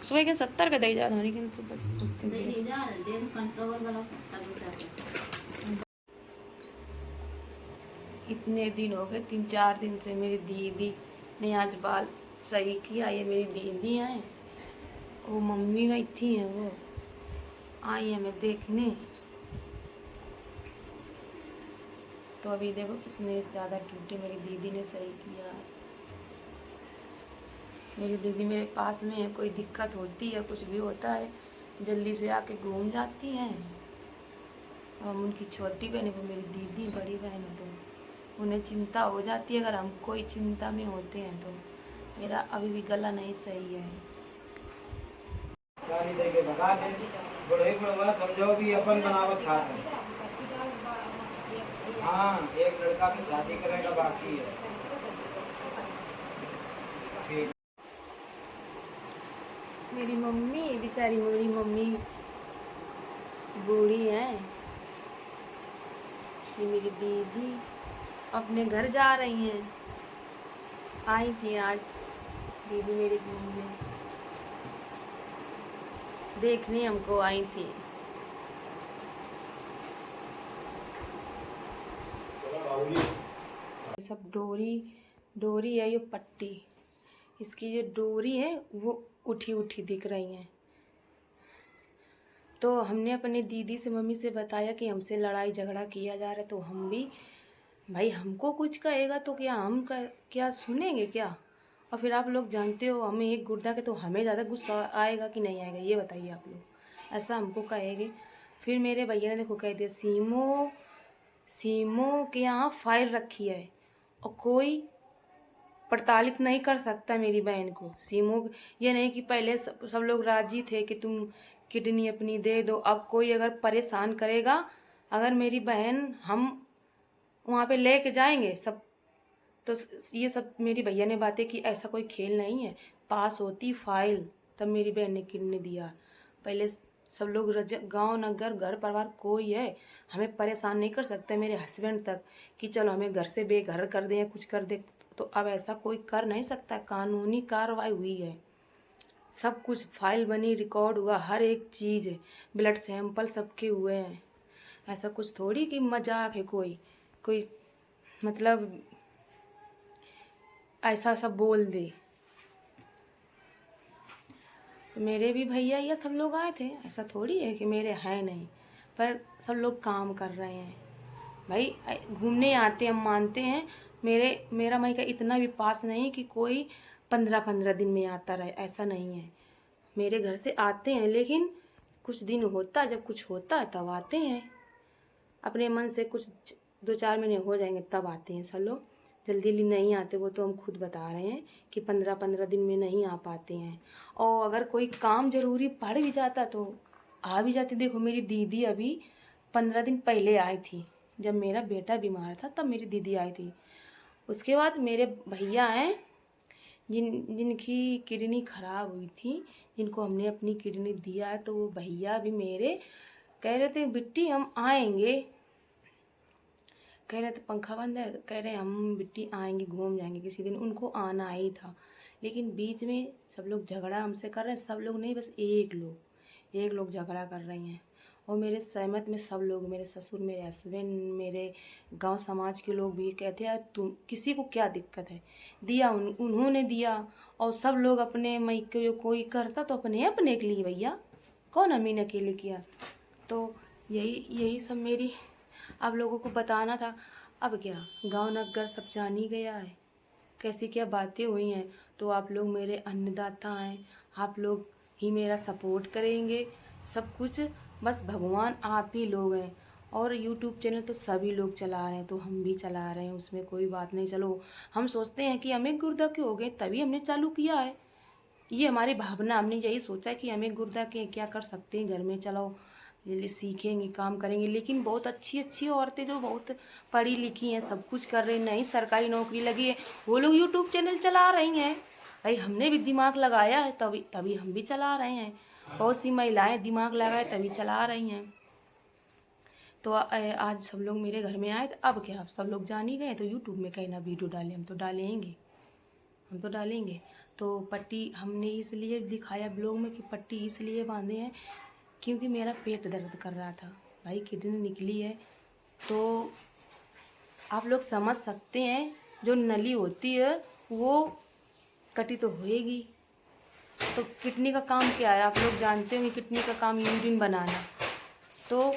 सुबह के 70 का दे जा रहा लेकिन तो बस इतने दिन हो गए, 3-4 दिन से मेरी दीदी ने आज बाल सही किया। ये मेरी दीदी हैं, वो मम्मी बैठी हैं, वो आई है मैं देखने। तो अभी देखो कितने ज़्यादा टूटे मेरी दीदी ने सही किया। मेरी दीदी मेरे पास में है, कोई दिक्कत होती है कुछ भी होता है जल्दी से आके घूम जाती हैं। और उनकी छोटी बहन है, वो मेरी दीदी बड़ी बहन है, तो उन्हें चिंता हो जाती है अगर हम कोई चिंता में होते हैं तो। मेरा अभी भी गला नहीं सही है। समझो भी अपन बनावट खा रहे हैं। हाँ, एक लड़का की शादी करेगा बाकी है। मेरी मम्मी बेचारी, मेरी मम्मी बूढ़ी है। ये मेरी दीदी अपने घर जा रही हैं, आई थी आज दीदी मेरी घूमने, देखने हमको आई थी। सब डोरी है, ये पट्टी इसकी जो डोरी है वो उठी उठी दिख रही हैं। तो हमने अपनी दीदी से मम्मी से बताया कि हमसे लड़ाई झगड़ा किया जा रहा है, तो हम भी भाई हमको कुछ कहेगा तो क्या हम क्या सुनेंगे क्या। और फिर आप लोग जानते हो हमें एक गुर्दा के, तो हमें ज़्यादा गुस्सा आएगा कि नहीं आएगा ये बताइए आप लोग। ऐसा हमको कहेंगे। फिर मेरे भैया ने देखो कह दिया सीमो के यहाँ फाइल रखी है और कोई प्रताड़ित नहीं कर सकता मेरी बहन को। सीमो ये नहीं कि पहले सब लोग राजी थे कि तुम किडनी अपनी दे दो, अब कोई अगर परेशान करेगा, अगर मेरी बहन हम वहाँ पे लेके जाएंगे सब, तो ये सब मेरी भैया ने बातें की। ऐसा कोई खेल नहीं है, पास होती फाइल तब मेरी बहन ने किडनी दिया। पहले सब लोग गांव नगर घर परिवार कोई है हमें परेशान नहीं कर सकते, मेरे हस्बैंड तक कि चलो हमें घर से बेघर कर दें या कुछ कर दे, तो अब ऐसा कोई कर नहीं सकता। कानूनी कार्रवाई हुई है, सब कुछ फाइल बनी, रिकॉर्ड हुआ, हर एक चीज़, ब्लड सैंपल सबके हुए हैं। ऐसा कुछ थोड़ी कि मजाक है कोई मतलब ऐसा सब बोल दे। मेरे भी भैया ये सब लोग आए थे, ऐसा थोड़ी है कि मेरे हैं नहीं, पर सब लोग काम कर रहे हैं भाई। घूमने आते हम मानते हैं, मेरा मई का इतना भी पास नहीं कि कोई 15-15 दिन में आता रहे, ऐसा नहीं है। मेरे घर से आते हैं लेकिन कुछ दिन होता है, जब कुछ होता है तब आते हैं। अपने मन से कुछ 2-4 महीने हो जाएंगे तब आते हैं सब लोग, जल्दी जल्दी नहीं आते। वो तो हम खुद बता रहे हैं कि 15-15 दिन में नहीं आ पाते हैं। और अगर कोई काम ज़रूरी पड़ भी जाता तो आ भी जाती। देखो मेरी दीदी अभी 15 दिन पहले आई थी, जब मेरा बेटा बीमार था तब मेरी दीदी आई थी। उसके बाद मेरे भैया हैं जिनकी किडनी ख़राब हुई थी, जिनको हमने अपनी किडनी दिया है, तो वो भैया भी मेरे कह रहे थे बिट्टी हम आएंगे, कह रहे थे पंखा बंद है, कह रहे हम बिट्टी आएंगे घूम जाएंगे किसी दिन। उनको आना ही था लेकिन बीच में सब लोग झगड़ा हमसे कर रहे हैं। सब लोग नहीं, बस एक लोग झगड़ा कर रही हैं। और मेरे सहमत में सब लोग, मेरे ससुर, मेरे हस्बैंड, मेरे गांव समाज के लोग भी कहते हैं तुम किसी को क्या दिक्कत है, दिया उन्होंने दिया। और सब लोग अपने मई के कोई करता तो अपने अपने के लिए भैया, कौन अमीन अकेले किया। तो यही सब मेरी आप लोगों को बताना था। अब क्या गांव नगर सब जान ही गया है कैसी क्या बातें हुई हैं। तो आप लोग मेरे अन्नदाता हैं, आप लोग ही मेरा सपोर्ट करेंगे सब कुछ। बस भगवान आप ही लोग हैं। और यूट्यूब चैनल तो सभी लोग चला रहे हैं, तो हम भी चला रहे हैं, उसमें कोई बात नहीं। चलो हम सोचते हैं कि हमें गुर्दा के हो गए तभी हमने चालू किया है, ये हमारी भावना, हमने यही सोचा कि हमें गुर्दा के क्या कर सकते हैं घर में, चलो सीखेंगे काम करेंगे। लेकिन बहुत अच्छी अच्छी औरतें जो बहुत पढ़ी लिखी हैं, सब कुछ कर रही, नहीं सरकारी नौकरी लगी है, वो लोग यूट्यूब चैनल चला रही हैं। भाई हमने भी दिमाग लगाया है तभी हम भी चला रहे हैं। बहुत सी महिलाएं दिमाग लगाए तभी चला रही हैं। तो आज सब लोग मेरे घर में आए, तो अब क्या आप सब लोग जान ही गए, तो यूट्यूब में कहीं ना वीडियो डालें, हम तो डालेंगे। तो पट्टी हमने इसलिए दिखाया ब्लॉग में कि पट्टी इसलिए बांधे हैं क्योंकि मेरा पेट दर्द कर रहा था। भाई किडनी निकली है तो आप लोग समझ सकते हैं, जो नली होती है वो कटी तो होएगी। तो किडनी का काम क्या है, आप लोग जानते होंगे किडनी का काम यूरिन बनाना। तो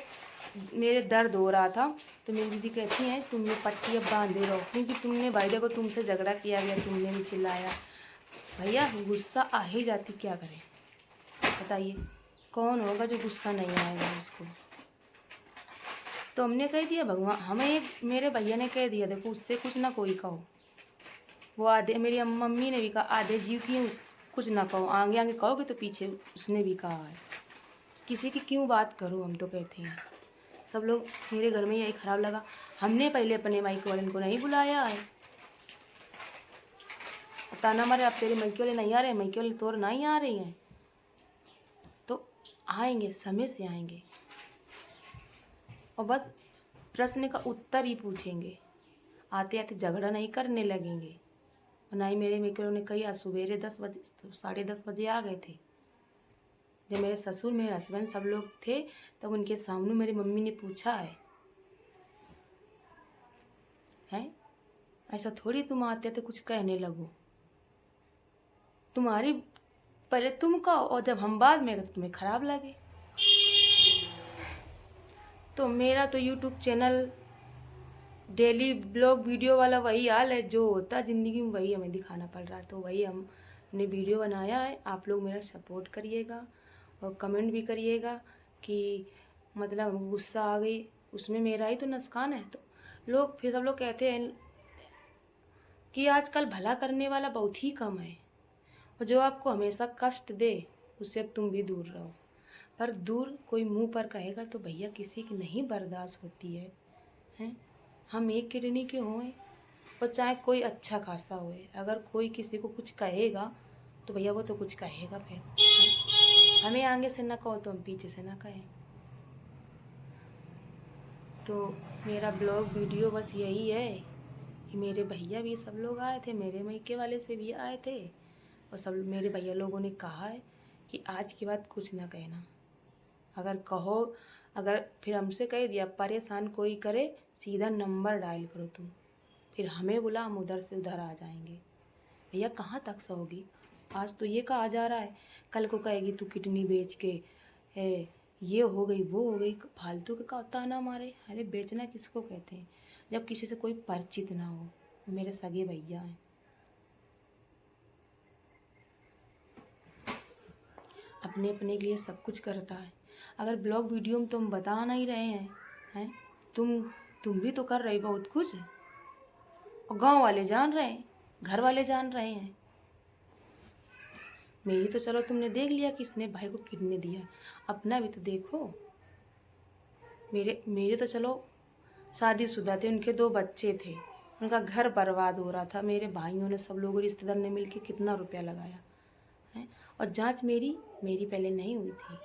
मेरे दर्द हो रहा था तो मेरी दीदी कहती हैं तुम ये पट्टी अब बांधे रहो, क्योंकि तुमने भाई देखो तुमसे झगड़ा किया गया, तुमने भी चिल्लाया। भैया गुस्सा आ ही जाती, क्या करें बताइए, कौन होगा जो गुस्सा नहीं आएगा उसको। तो हमने कह दिया भगवान हमें, एक मेरे भैया ने कह दिया देखो उससे कुछ ना कोई कहो। वो आधे मेरी मम्मी ने भी कहा आधे जीव की उस कुछ ना कहो, आगे आगे कहोगे तो पीछे उसने भी कहा है, किसी की क्यों बात करो, हम तो कहते हैं। सब लोग मेरे घर में यही खराब लगा, हमने पहले अपने माइक वाले को नहीं बुलाया है। ताना मारे आप तेरे माइके वाले नहीं आ रहे, माइके वाले तोर नहीं आ रही हैं। तो आएंगे, समय से आएंगे और बस प्रश्न का उत्तर ही पूछेंगे, आते आते झगड़ा नहीं करने लगेंगे। और ना ही मेरे माइके वालों ने कही आज सवेरे 10 बजे 10:30 बजे आ गए थे। जब मेरे ससुर मेरे हस्बैंड सब लोग थे तब उनके सामने मेरी मम्मी ने पूछा है ऐसा थोड़ी तुम आते थे कुछ कहने लगो, तुम्हारी पहले तुम कहो और जब हम बाद में तो तुम्हें खराब लगे। तो मेरा तो YouTube channel daily blog video वाला वही हाल है, जो होता है ज़िंदगी में वही हमें दिखाना पड़ रहा है। तो वही हमने वीडियो बनाया है, आप लोग मेरा सपोर्ट करिएगा और कमेंट भी करिएगा कि मतलब गुस्सा आ गई उसमें मेरा ही तो नुकसान है। तो लोग फिर सब लोग कहते हैं कि आजकल भला करने वाला बहुत ही कम है और जो आपको हमेशा कष्ट दे उससे अब तुम भी दूर रहो। पर दूर कोई मुंह पर कहेगा तो भैया किसी की नहीं बर्दाश्त होती है, हैं। हम एक किडनी के हों और चाहे कोई अच्छा खासा होए, अगर कोई किसी को कुछ कहेगा तो भैया वो तो कुछ कहेगा फिर, हैं? हमें आगे से ना कहो तो हम पीछे से ना कहें। तो मेरा ब्लॉग वीडियो बस यही है कि मेरे भैया भी सब लोग आए थे, मेरे मायके वाले से भी आए थे और सब मेरे भैया लोगों ने कहा है कि आज के बाद कुछ ना कहना, अगर कहो अगर फिर हमसे कह दिया परेशान कोई करे सीधा नंबर डायल करो तुम, फिर हमें बोला हम उधर से उधर आ जाएंगे। भैया कहाँ तक सहोगी, आज तो ये कहा जा रहा है कल को कहेगी तू किडनी बेच के ये हो गई वो हो गई, फालतू का ताना मारे। अरे बेचना किसको कहते हैं जब किसी से कोई परिचित ना हो। मेरे सगे भैया हैं, अपने अपने के लिए सब कुछ करता है। अगर ब्लॉग वीडियो में तुम बता नहीं रहे हैं तुम भी तो कर रहे बहुत कुछ और गांव वाले जान रहे हैं, घर वाले जान रहे हैं। मेरी तो चलो तुमने देख लिया किसने भाई को किडनी दिया, अपना भी तो देखो। मेरे तो चलो शादीशुदा थे, उनके 2 बच्चे थे, उनका घर बर्बाद हो रहा था, मेरे भाइयों ने सब लोगों रिश्तेदार ने मिलके कितना रुपया लगाया है। और जांच मेरी पहले नहीं हुई थी,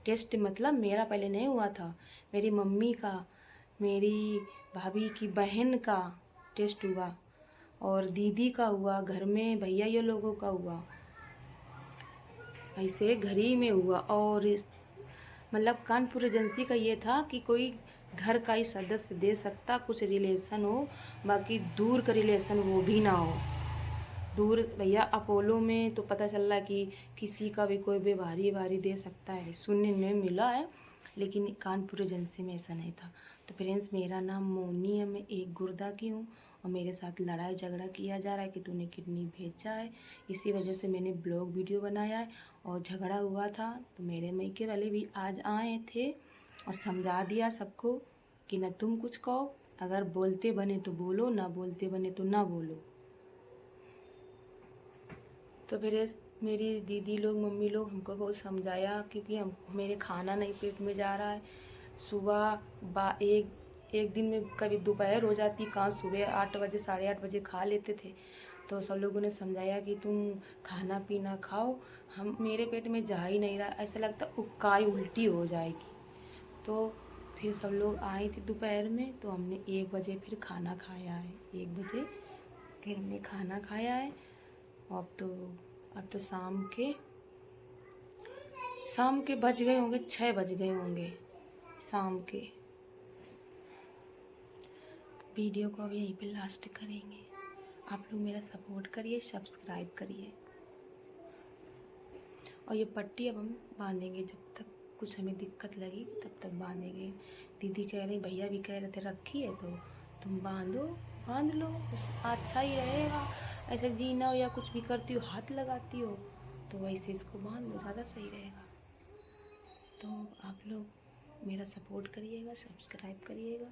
टेस्ट मतलब मेरा पहले नहीं हुआ था, मेरी मम्मी का मेरी भाभी की बहन का टेस्ट हुआ और दीदी का हुआ, घर में भैया ये लोगों का हुआ, ऐसे घर ही में हुआ। और मतलब कानपुर एजेंसी का ये था कि कोई घर का ही सदस्य दे सकता, कुछ रिलेशन हो, बाकी दूर का रिलेशन वो भी ना हो। दूर भैया अपोलो में तो पता चल रहा कि किसी का भी कोई भी भारी दे सकता है, सुनने में मिला है, लेकिन कानपुर एजेंसी में ऐसा नहीं था। तो फ्रेंड्स मेरा नाम मोनी है, मैं एक गुर्दा की हूँ और मेरे साथ लड़ाई झगड़ा किया जा रहा है कि तूने किडनी भेजा है, इसी वजह से मैंने ब्लॉग वीडियो बनाया है। और झगड़ा हुआ था तो मेरे मायके वाले भी आज आए थे और समझा दिया सबको कि ना तुम कुछ कहो, अगर बोलते बने तो बोलो, ना बोलते बने तो ना बोलो। तो फिर मेरी दीदी लोग मम्मी लोग हमको बहुत समझाया क्योंकि हम मेरे खाना नहीं पेट में जा रहा है। सुबह एक दिन में कभी दोपहर हो जाती, कहाँ सुबह 8 बजे 8:30 बजे खा लेते थे। तो सब लोगों ने समझाया कि तुम खाना पीना खाओ, हम मेरे पेट में जा ही नहीं रहा, ऐसा लगता उक्काई उल्टी हो जाएगी। तो फिर सब लोग आए थे दोपहर में तो हमने 1 बजे फिर खाना खाया है, 1 बजे फिर हमने खाना खाया है अब तो शाम के बज गए होंगे, 6 बज गए होंगे शाम के। वीडियो को अब यहीं पे लास्ट करेंगे। आप लोग मेरा सपोर्ट करिए, सब्सक्राइब करिए। और ये पट्टी अब हम बांधेंगे, जब तक कुछ हमें दिक्कत लगी तब तक बांधेंगे। दीदी कह रही, भैया भी कह रहे थे रखिए, तो तुम बांध लो, उस अच्छा ही रहेगा। ऐसे जीना हो या कुछ भी करती हो, हाथ लगाती हो, तो वैसे इसको बांध लो, ज़्यादा सही रहेगा। तो आप लोग मेरा सपोर्ट करिएगा, सब्सक्राइब करिएगा।